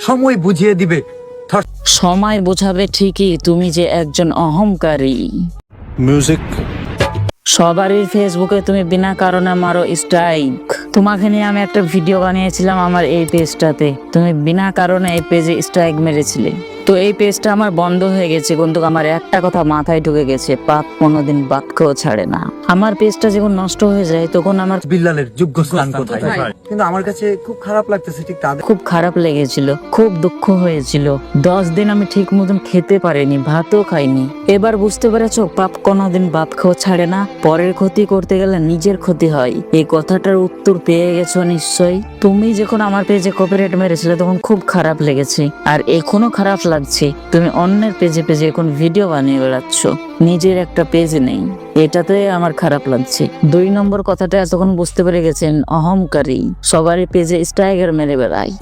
সময় বুঝিয়ে দিবে। সময় বোঝাবে ঠিকই, তুমি যে একজন অহংকারী। মিউজিক। সবারই ফেসবুকে তুমি বিনা কারণে মারো স্ট্রাইক। তোমাকে নিয়ে আমি একটা ভিডিও বানিয়েছিলাম আমার এই পেজটাতে, তুমি বিনা কারণে এই পেজে স্ট্রাইক মেরেছিলে। তো এই পেজটা আমার বন্ধ হয়ে গেছে, কিন্তু আমার একটা কথা মাথায় ঢুকে গেছে, পাপ কোনোদিন বাপকেও ছাড়ে না। আমার পেজটা যখন নষ্ট হয়ে যায় তখন আমার বিল্লালের যোগ্য স্থান কোথায়? কিন্তু আমার কাছে খুব খারাপ লাগতেছে ঠিক তাদের। খুব খারাপ লেগেছিল, খুব দুঃখ হয়েছিল। 10 দিন আমি ঠিক মতন খেতে পারিনি, ভাতও খাইনি। এবার বুঝতে পেরেছো, পাপ কোনোদিন বাপকেও ছাড়ে না। পরের ক্ষতি করতে গেলে নিজের ক্ষতি হয়, এই কথাটার উত্তর পেয়ে গেছো নিশ্চয়ই। তুমি যখন আমার পেজে কপিরাইট মেরেছিলে তখন খুব খারাপ লেগেছে, আর এখনো খারাপ লাগছে। তুমি অন্যের পেজে পেজে এখন ভিডিও বানিয়ে বেড়াচ্ছ, নিজের একটা পেজ নেই, এটাতে আমার খারাপ লাগছে। 2 নম্বর কথাটা এতক্ষণ বুঝতে পেরে গেছেন, অহংকারী, সবারই পেজে স্ট্রাইকার মেরে বেড়ায়।